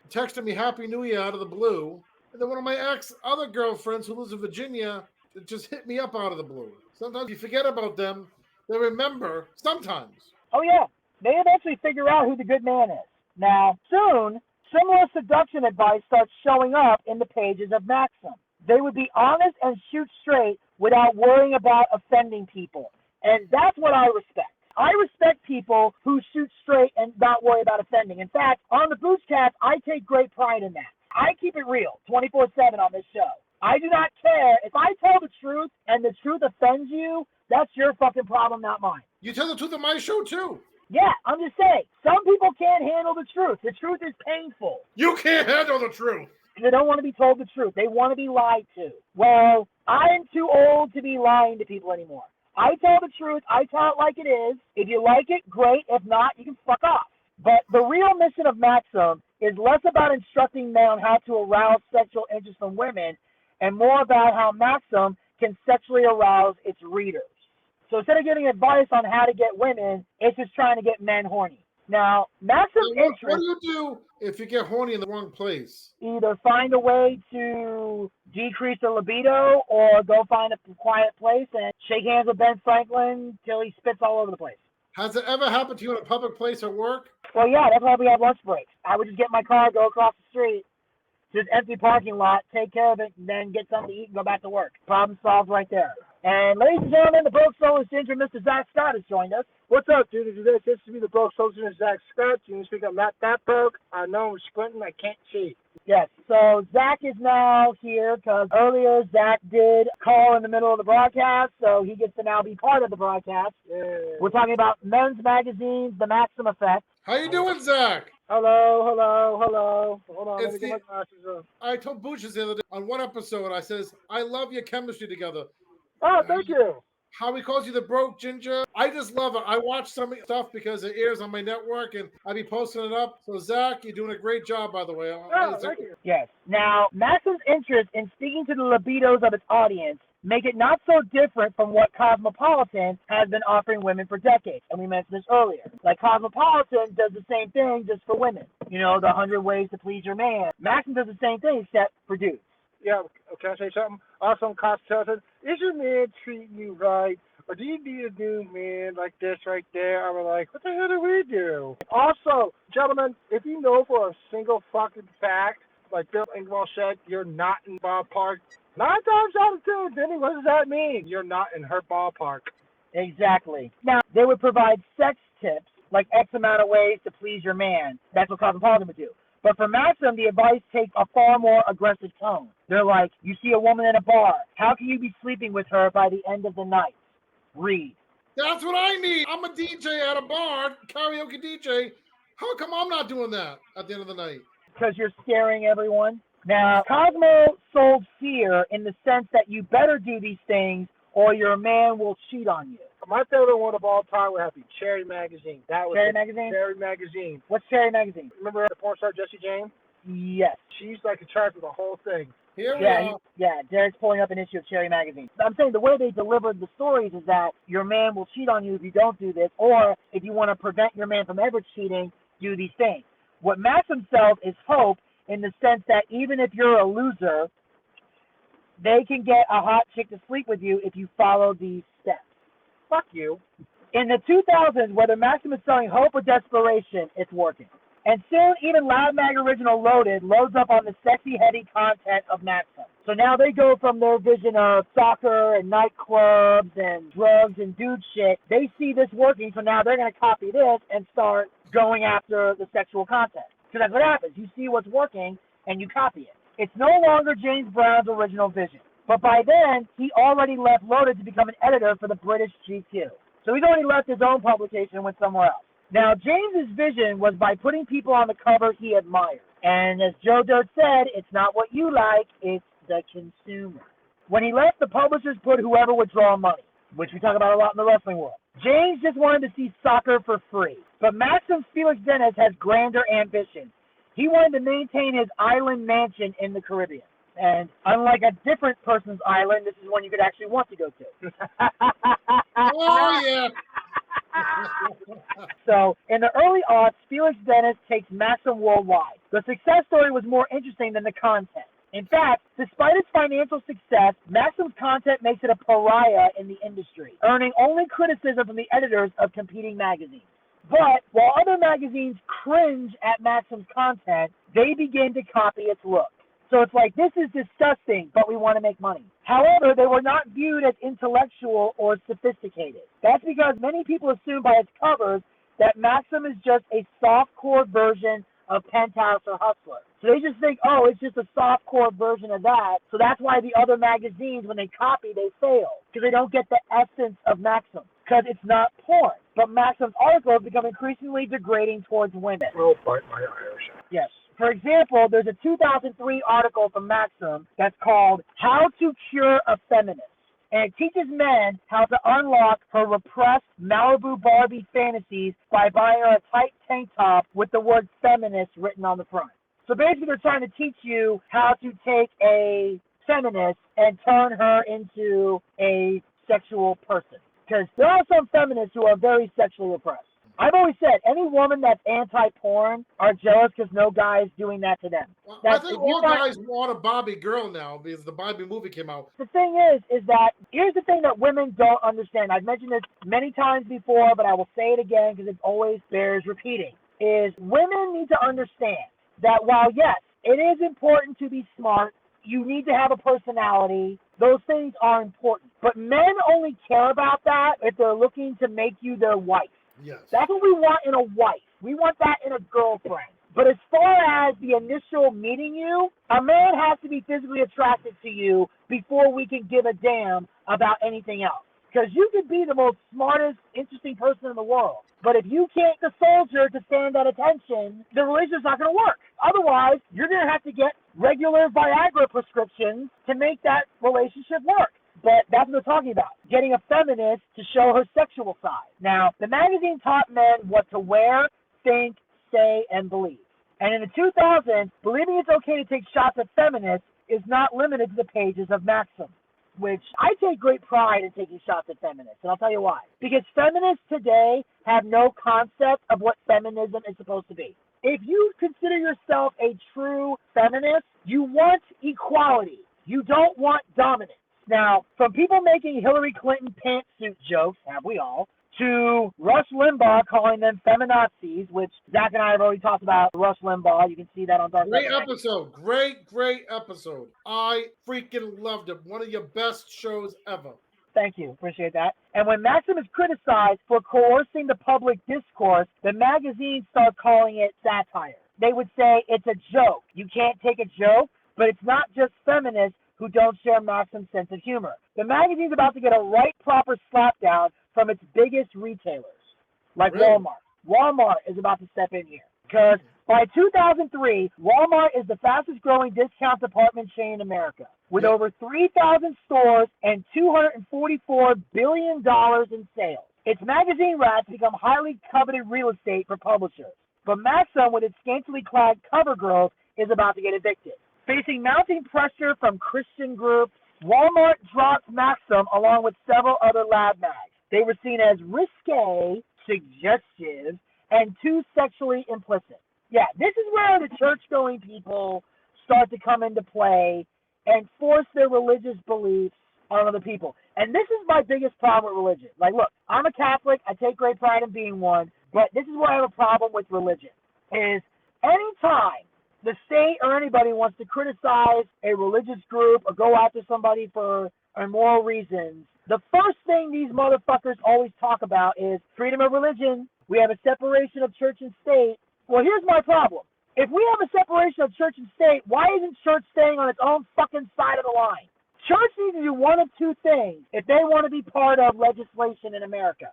texted me Happy New Year out of the blue. And then one of my other girlfriends who lives in Virginia just hit me up out of the blue. Sometimes you forget about them. They remember sometimes. Oh, yeah. They eventually figure out who the good man is. Now, soon, similar seduction advice starts showing up in the pages of Maxim. They would be honest and shoot straight without worrying about offending people. And that's what I respect. I respect people who shoot straight and not worry about offending. In fact, on the Boochcast, I take great pride in that. I keep it real 24/7 on this show. I do not care. If I tell the truth and the truth offends you, that's your fucking problem, not mine. You tell the truth on my show, too. Yeah, I'm just saying. Some people can't handle the truth. The truth is painful. You can't handle the truth. They don't want to be told the truth. They want to be lied to. Well, I'm too old to be lying to people anymore. I tell the truth. I tell it like it is. If you like it, great. If not, you can fuck off. But the real mission of Maxim is less about instructing men on how to arouse sexual interest in women and more about how Maxim can sexually arouse its readers. So instead of giving advice on how to get women, it's just trying to get men horny. Now, Maxim's What interest... do you do if you get horny in the wrong place? Either find a way to decrease the libido or go find a quiet place and shake hands with Ben Franklin till he spits all over the place. Has it ever happened to you in a public place at work? Well, yeah, that's why we have lunch breaks. I would just get in my car, go across the street to this empty parking lot, take care of it, and then get something to eat and go back to work. Problem solved right there. And ladies and gentlemen, the broke soul ginger, Mr. ZACK Scott, has joined us. What's up, dude? This is me, the broke soldier, ZACK Scott. You speak, I'm not that broke. I know I'm squinting. I can't see. Yes, so Zach is now here because earlier Zach did call in the middle of the broadcast, so he gets to now be part of the broadcast. Yeah. We're talking about men's magazines, the Maxim Effect. How you doing, Zach? Hello. Hold on, let It's me get my glasses on. I told Booch the other day on one episode, I says, I love your chemistry together. Oh, thank you. How he calls you the broke ginger. I just love it. I watch some stuff because it airs on my network and I be posting it up. So Zach, you're doing a great job, by the way. Oh, thank you. Yes. Now, Maxim's interest in speaking to the libidos of its audience make it not so different from what Cosmopolitan has been offering women for decades. And we mentioned this earlier. Like Cosmopolitan does the same thing just for women. You know, the 100 ways to please your man. Maxim does the same thing except for dudes. Yeah, can I say something? Awesome, Constantine. Is your man treating you right? Or do you need a new man like this right there? I'm like, what the hell do we do? Also, gentlemen, if you know for a single fucking fact, like Bill Engvall said, you're not in ballpark, 9 times out of 10, Vinny, what does that mean? You're not in her ballpark. Exactly. Now, they would provide sex tips, like X amount of ways to please your man. That's what Cosmopolitan would do. But for Maxim, the advice takes a far more aggressive tone. They're like, you see a woman in a bar. How can you be sleeping with her by the end of the night? Read. That's what I need. I'm a DJ at a bar, karaoke DJ. How come I'm not doing that at the end of the night? Because you're scaring everyone. Now, Cosmo sold fear in the sense that you better do these things or your man will cheat on you. My favorite one of all time would have to be Cherry Magazine. That was Cherry Magazine? Cherry Magazine. What's Cherry Magazine? Remember the porn star Jessie James? Yes. She's like in charge of the whole thing. Here we are. Derek's pulling up an issue of Cherry Magazine. I'm saying the way they delivered the stories is that your man will cheat on you if you don't do this, or if you want to prevent your man from ever cheating, do these things. What Maxim sells is hope in the sense that even if you're a loser, they can get a hot chick to sleep with you if you follow these steps. Fuck you. In the 2000s, whether Maxim is selling hope or desperation, it's working. And soon, even Loud Mag Original Loaded loads up on the sexy, heady content of Maxim. So now they go from their vision of soccer and nightclubs and drugs and dude shit. They see this working, so now they're going to copy this and start going after the sexual content. Because that's what happens. You see what's working, and you copy it. It's no longer James Brown's original vision. But by then, he already left Loaded to become an editor for the British GQ. So he's already left his own publication and went somewhere else. Now, James's vision was by putting people on the cover he admired. And as Joe Dirt said, it's not what you like, it's the consumer. When he left, the publishers put whoever would draw money, which we talk about a lot in the wrestling world. James just wanted to see soccer for free. But Maxim's Felix Dennis has grander ambitions. He wanted to maintain his island mansion in the Caribbean. And unlike a different person's island, this is one you could actually want to go to. Oh, yeah. So, in the early aughts, Felix Dennis takes Maxim worldwide. The success story was more interesting than the content. In fact, despite its financial success, Maxim's content makes it a pariah in the industry, earning only criticism from the editors of competing magazines. But while other magazines cringe at Maxim's content, they begin to copy its look. So it's like, this is disgusting, but we want to make money. However, they were not viewed as intellectual or sophisticated. That's because many people assume by its covers that Maxim is just a soft-core version of Penthouse or Hustler. So they just think, oh, it's just a soft-core version of that. So that's why the other magazines, when they copy, they fail. Because they don't get the essence of Maxim. Because it's not porn. But Maxim's articles become increasingly degrading towards women. Oh, bite my Irish. Yes. For example, there's a 2003 article from Maxim that's called How to Cure a Feminist. and it teaches men how to unlock her repressed Malibu Barbie fantasies by buying her a tight tank top with the word feminist written on the front. So basically they're trying to teach you how to take a feminist and turn her into a sexual person. Because there are some feminists who are very sexually oppressed. I've always said any woman that's anti-porn are jealous because no guy's doing that to them. I think all guys want a Barbie girl now because the Barbie movie came out. The thing is that here's the thing that women don't understand. I've mentioned this many times before, but I will say it again because it always bears repeating, is women need to understand that while, yes, it is important to be smart, you need to have a personality, those things are important. But men only care about that if they're looking to make you their wife. Yes. That's what we want in a wife. We want that in a girlfriend. But as far as the initial meeting you, a man has to be physically attracted to you before we can give a damn about anything else. Because you could be the most smartest, interesting person in the world. But if you can't get the soldier to stand at attention, the relationship's not going to work. Otherwise, you're going to have to get regular Viagra prescriptions to make that relationship work. But that's what they're talking about, getting a feminist to show her sexual side. Now, the magazine taught men what to wear, think, say, and believe. And in the 2000s, believing it's okay to take shots at feminists is not limited to the pages of Maxim, which I take great pride in taking shots at feminists, and I'll tell you why. Because feminists today have no concept of what feminism is supposed to be. If you consider yourself a true feminist, you want equality. You don't want dominance. Now, from people making Hillary Clinton pantsuit jokes, have we all, to Rush Limbaugh calling them feminazis, which Zach and I have already talked about Rush Limbaugh. You can see that on Darkside. Great episode. Great episode. I freaking loved it. One of your best shows ever. Thank you. Appreciate that. And when Maxim is criticized for coercing the public discourse, the magazine started calling it satire. They would say it's a joke. You can't take a joke, but it's not just feminists who don't share Maxim's sense of humor. The magazine's about to get a right proper slapdown from its biggest retailers, like really? Walmart. Walmart is about to step in here. Because by 2003, Walmart is the fastest growing discount department chain in America, with over 3,000 stores and $244 billion in sales. Its magazine racks become highly coveted real estate for publishers. But Maxim, with its scantily clad cover girls, is about to get evicted. Facing mounting pressure from Christian groups, Walmart dropped Maxim along with several other lab mags. They were seen as risque, suggestive, and too sexually implicit. Yeah, this is where the church-going people start to come into play and force their religious beliefs on other people. And this is my biggest problem with religion. Like, look, I'm a Catholic. I take great pride in being one. But this is where I have a problem with religion, is anytime the state or anybody wants to criticize a religious group or go after somebody for immoral reasons, the first thing these motherfuckers always talk about is freedom of religion. We have a separation of church and state. Well, here's my problem. If we have a separation of church and state, why isn't church staying on its own fucking side of the line? Church needs to do one of two things if they want to be part of legislation in America.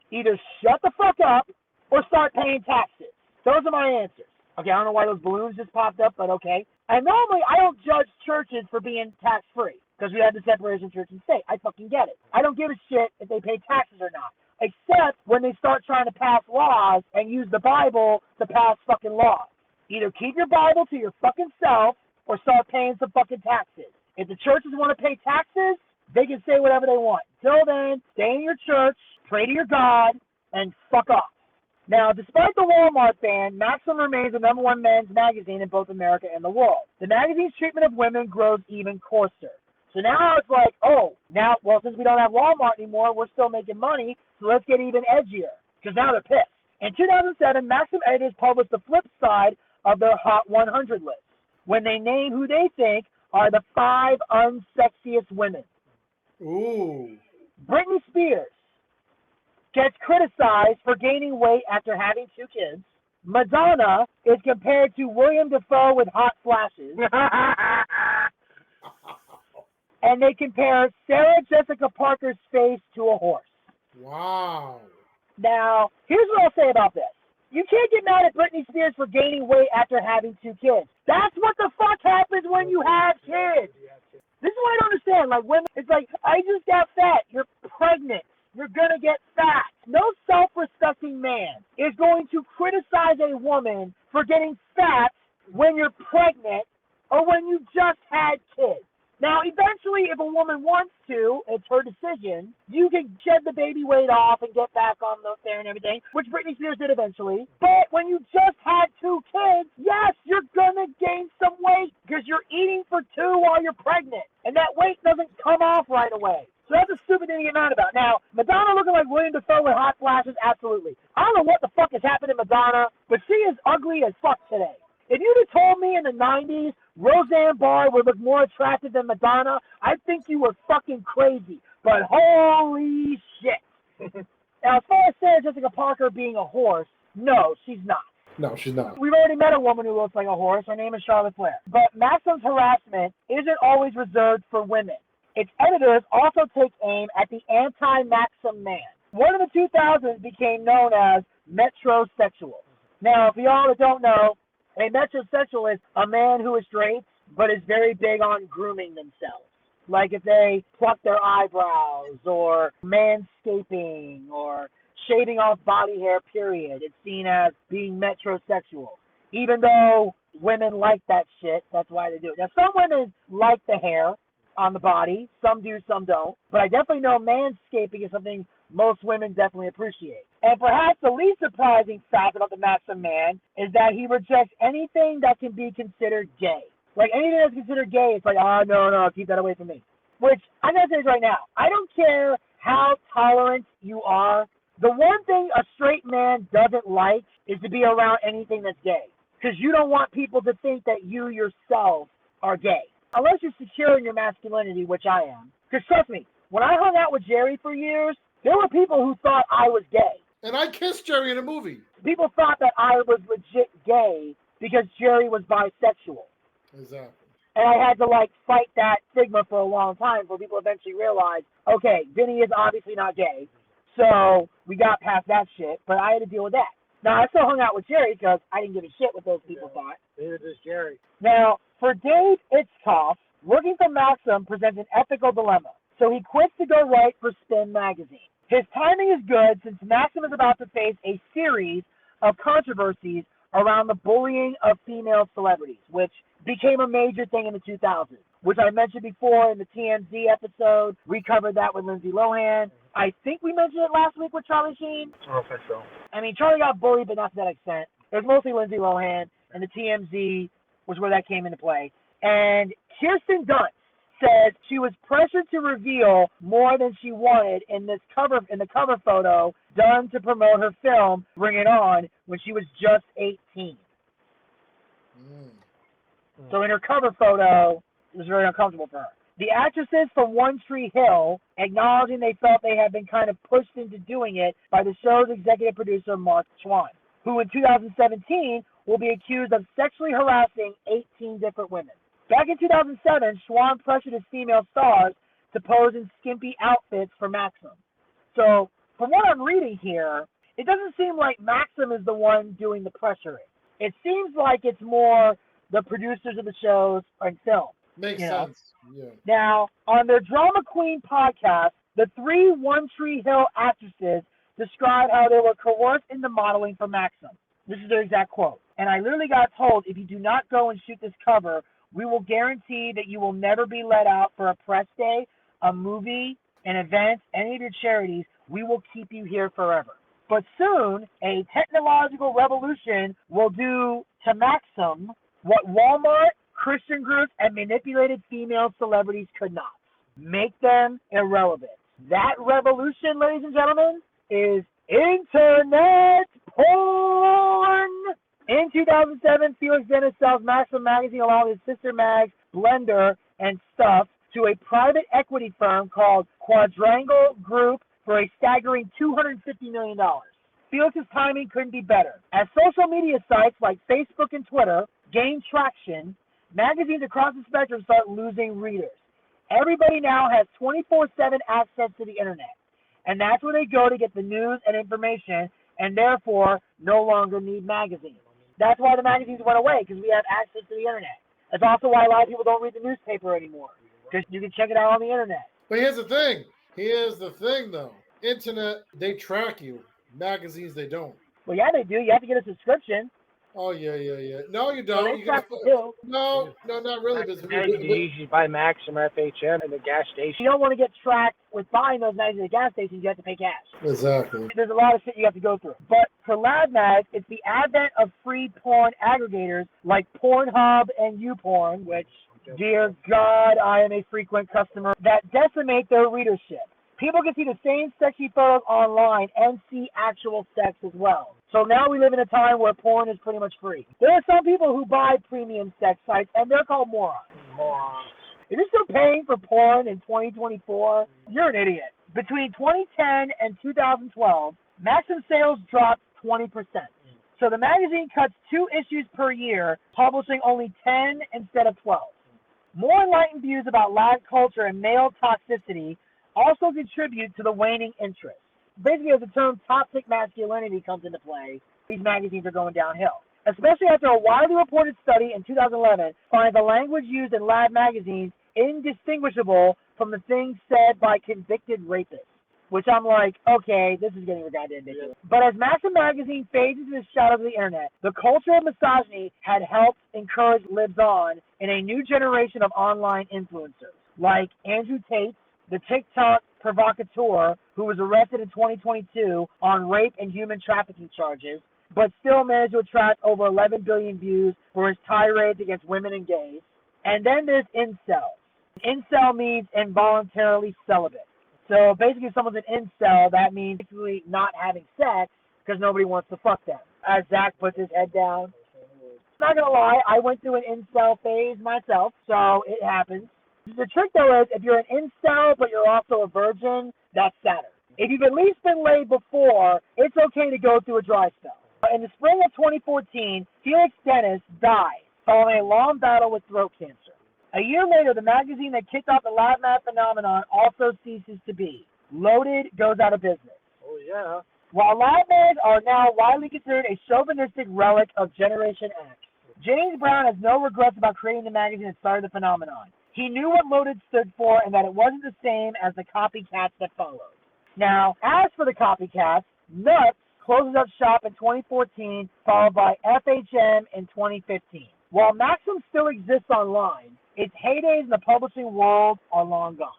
Either shut the fuck up or start paying taxes. Those are my answers. Okay, I don't know why those balloons just popped up, but okay. And normally I don't judge churches for being tax-free because we have the separation of church and state. I fucking get it. I don't give a shit if they pay taxes or not, except when they start trying to pass laws and use the Bible to pass fucking laws. Either keep your Bible to your fucking self or start paying some fucking taxes. If the churches want to pay taxes, they can say whatever they want. Till then, stay in your church, pray to your God, and fuck off. Now, despite the Walmart ban, Maxim remains the #1 men's magazine in both America and the world. The magazine's treatment of women grows even coarser. So now it's like, since we don't have Walmart anymore, we're still making money, so let's get even edgier, because now they're pissed. In 2007, Maxim editors published the flip side of their Hot 100 list, when they name who they think are the 5 unsexiest women. Ooh. Britney Spears gets criticized for gaining weight after having 2 kids. Madonna is compared to William Dafoe with hot flashes. And they compare Sarah Jessica Parker's face to a horse. Wow. Now, here's what I'll say about this. You can't get mad at Britney Spears for gaining weight after having 2 kids. That's what the fuck happens when you have kids. This is what I don't understand. Like, women, it's like, I just got fat. You're pregnant. You're going to get fat. No self-respecting man is going to criticize a woman for getting fat when you're pregnant or when you just had kids. Now, eventually, if a woman wants to, it's her decision, you can shed the baby weight off and get back on there and everything, which Britney Spears did eventually. But when you just had 2 kids, yes, you're going to gain some weight because you're eating for 2 while you're pregnant. And that weight doesn't come off right away. So that's a stupid thing to get mad about. Now, Madonna looking like William Dafoe with hot flashes, absolutely. I don't know what the fuck has happened to Madonna, but she is ugly as fuck today. If you'd have told me in the 90s Roseanne Barr would look more attractive than Madonna, I'd think you were fucking crazy. But holy shit. Now, as far as Sarah Jessica Parker being a horse, no, she's not. No, she's not. We've already met a woman who looks like a horse. Her name is Charlotte Flair. But Maxim's harassment isn't always reserved for women. Its editors also take aim at the anti-Maxim man. One of the 2000s became known as metrosexuals. Now, if y'all that don't know, a metrosexual is a man who is straight but is very big on grooming themselves. Like if they pluck their eyebrows or manscaping or shaving off body hair, period. It's seen as being metrosexual. Even though women like that shit, that's why they do it. Now, some women like the hair on the body. Some do, some don't. But I definitely know manscaping is something most women definitely appreciate. And perhaps the least surprising fact about the Maxim man is that he rejects anything that can be considered gay. Like anything that's considered gay, it's like, oh, no, keep that away from me. Which, I'm going to say this right now, I don't care how tolerant you are. The one thing a straight man doesn't like is to be around anything that's gay. Because you don't want people to think that you yourself are gay. Unless you're secure in your masculinity, which I am. Because trust me, when I hung out with Jerry for years, there were people who thought I was gay. And I kissed Jerry in a movie. People thought that I was legit gay because Jerry was bisexual. Exactly. And I had to, fight that stigma for a long time before people eventually realized, okay, Vinny is obviously not gay. So we got past that shit, but I had to deal with that. Now, I still hung out with Jerry because I didn't give a shit what those people thought. Neither does Jerry. Now, for Dave Itzkoff, working for Maxim presents an ethical dilemma. So he quits to go write for Spin Magazine. His timing is good since Maxim is about to face a series of controversies around the bullying of female celebrities, which became a major thing in the 2000s, which I mentioned before in the TMZ episode. We covered that with Lindsay Lohan. I think we mentioned it last week with Charlie Sheen. I don't think so. I mean, Charlie got bullied, but not to that extent. It was mostly Lindsay Lohan, and the TMZ was where that came into play. And Kirsten Dunst said she was pressured to reveal more than she wanted in the cover photo done to promote her film Bring It On when she was just 18. So in her cover photo, it was very uncomfortable for her. The actresses from One Tree Hill acknowledging they felt they had been kind of pushed into doing it by the show's executive producer Mark Schwann, who in 2017 will be accused of sexually harassing 18 different women. Back in 2007, Schwann pressured his female stars to pose in skimpy outfits for Maxim. So, from what I'm reading here, it doesn't seem like Maxim is the one doing the pressuring. It seems like it's more the producers of the shows and film. Makes sense. Yeah. Now, on their Drama Queen podcast, the 3 One Tree Hill actresses describe how they were coerced into modeling for Maxim. This is their exact quote. And I literally got told, if you do not go and shoot this cover, we will guarantee that you will never be let out for a press day, a movie, an event, any of your charities. We will keep you here forever. But soon, a technological revolution will do to Maxim what Walmart, Christian groups, and manipulated female celebrities could not. Make them irrelevant. That revolution, ladies and gentlemen, is internet porn. In 2007, Felix Dennis sells Maxim Magazine along with his sister mags, Blender, and Stuff to a private equity firm called Quadrangle Group for a staggering $250 million. Felix's timing couldn't be better. As social media sites like Facebook and Twitter gain traction, magazines across the spectrum start losing readers. Everybody now has 24/7 access to the internet, and that's where they go to get the news and information, and therefore no longer need magazines. That's why the magazines went away, because we have access to the internet. That's also why a lot of people don't read the newspaper anymore. because you can check it out on the internet. But here's the thing. Though. Internet, they track you. Magazines, they don't. Well, yeah, they do. You have to get a subscription. Oh, yeah. No, you So don't. they track you too. No, not really. You usually buy Maxim or FHM in the gas station. You don't want to get tracked with buying those magazines at the gas stations. You have to pay cash. Exactly. There's a lot of shit you have to go through. But for Lad Mag, it's the advent of free porn aggregators like Pornhub and YouPorn, which, dear God, I am a frequent customer, that decimate their readership. People can see the same sexy photos online and see actual sex as well. So now we live in a time where porn is pretty much free. There are some people who buy premium sex sites, and they're called morons. If you're still paying for porn in 2024, you're an idiot. Between 2010 and 2012, Maxim sales dropped 20%. So the magazine cuts 2 issues per year, publishing only 10 instead of 12. More enlightened views about lad culture and male toxicity also contribute to the waning interest. Basically, as the term toxic masculinity comes into play, these magazines are going downhill. Especially after a widely reported study in 2011 finds the language used in lad magazines indistinguishable from the things said by convicted rapists. Which I'm like, okay, this is getting goddamn ridiculous. But as Maxim Magazine fades into the shadows of the internet, the culture of misogyny had helped encourage lives on in a new generation of online influencers, like Andrew Tate, the TikTok provocateur who was arrested in 2022 on rape and human trafficking charges, but still managed to attract over 11 billion views for his tirades against women and gays. And then there's incel. Incel means involuntarily celibate. So basically, if someone's an incel, that means basically not having sex because nobody wants to fuck them. As Zach puts his head down. Not gonna lie, I went through an incel phase myself, so it happens. The trick, though, is if you're an incel but you're also a virgin, that's sadder. If you've at least been laid before, it's okay to go through a dry spell. In the spring of 2014, Felix Dennis died following a long battle with throat cancer. A year later, the magazine that kicked off the Lad Mag phenomenon also ceases to be. Loaded goes out of business. Oh, yeah. While Lad Mags are now widely considered a chauvinistic relic of Generation X, James Brown has no regrets about creating the magazine that started the phenomenon. He knew what Loaded stood for and that it wasn't the same as the copycats that followed. Now, as for the copycats, Nuts closes up shop in 2014, followed by FHM in 2015. While Maxim still exists online, its heydays in the publishing world are long gone.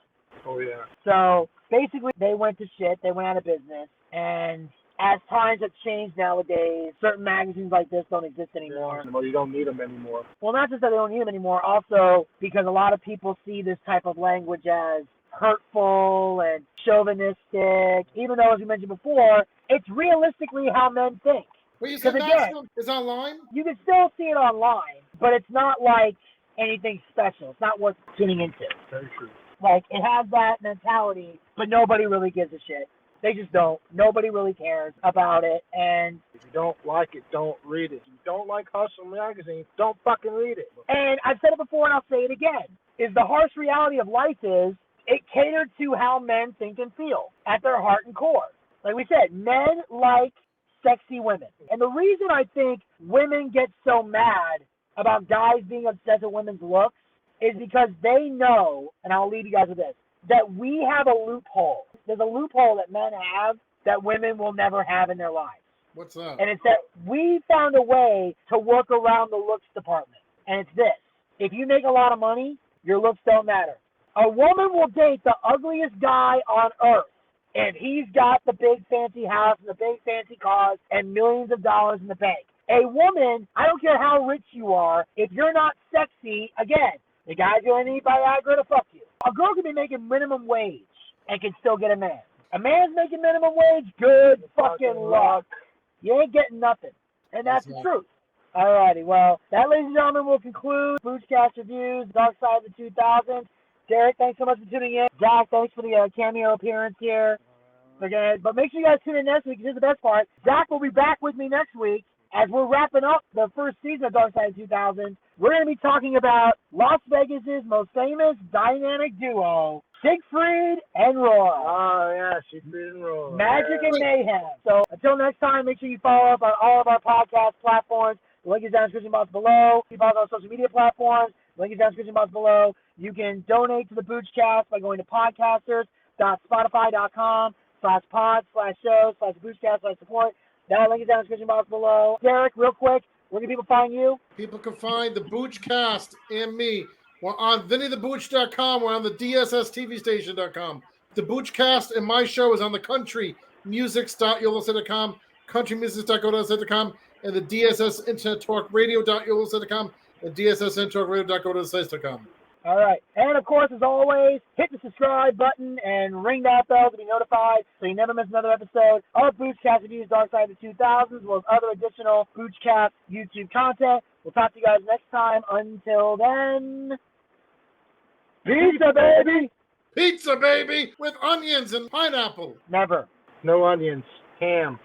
Oh, yeah. So basically, they went to shit. They went out of business. And as times have changed nowadays, certain magazines like this don't exist anymore. Well, you don't need them anymore. Well, not just that they don't need them anymore, also because a lot of people see this type of language as hurtful and chauvinistic, even though, as we mentioned before, it's realistically how men think. Well, you said Maxim is online? You can still see it online, but it's not like anything special. It's not worth tuning into. Very true. Like, it has that mentality, but nobody really gives a shit. They just don't. Nobody really cares about it, and if you don't like it, don't read it. If you don't like Hustle Magazine, don't fucking read it. And I've said it before, and I'll say it again, is the harsh reality of life is it catered to how men think and feel at their heart and core. Like we said, men like sexy women. And the reason I think women get so mad about guys being obsessed with women's looks is because they know, and I'll leave you guys with this, that we have a loophole. There's a loophole that men have that women will never have in their lives. What's that? And it's that we found a way to work around the looks department. And it's this. If you make a lot of money, your looks don't matter. A woman will date the ugliest guy on earth if he's got the big fancy house and the big fancy cars and millions of dollars in the bank. A woman, I don't care how rich you are, if you're not sexy, again, the guy's going to need Viagra to fuck you. A girl can be making minimum wage and can still get a man. A man's making minimum wage, good fucking luck. You ain't getting nothing. And that's the truth. Alrighty, well, that, ladies and gentlemen, will conclude Boochcast Reviews, Darkside of the 2000s. Derek, thanks so much for tuning in. Zach, thanks for the cameo appearance here. Again, but make sure you guys tune in next week. Here's the best part. Zach will be back with me next week as we're wrapping up the first season of Darkside of 2000s. We're going to be talking about Las Vegas's most famous dynamic duo, Siegfried and Roy. Oh, yeah, Siegfried and Roy. Magic and mayhem. So until next time, make sure you follow us on all of our podcast platforms. The link is down in the description box below. You follow us on social media platforms. Link is down in the description box below. You can donate to the Boochcast by going to podcasters.spotify.com/pod/shows/Boochcast/support. That link is down in the description box below. Derek, real quick, where can people find you? People can find the Boochcast and me. We're on VinnyTheBooch.com. We're on the DSSTVStation.com. The Boochcast and my show is on the countrymusics.yolosite.com, countrymusics.go.site.com, and the DSS Internet Talk Radio.yolosite.com, and DSSIntalkRadio.go.site.com. All right. And, of course, as always, hit the subscribe button and ring that bell to be notified so you never miss another episode of Boochcast Reviews Darkside of the 2000s, as well as other additional Boochcast YouTube content. We'll talk to you guys next time. Until then, pizza, baby! Pizza, baby, with onions and pineapple. Never. No onions. Ham.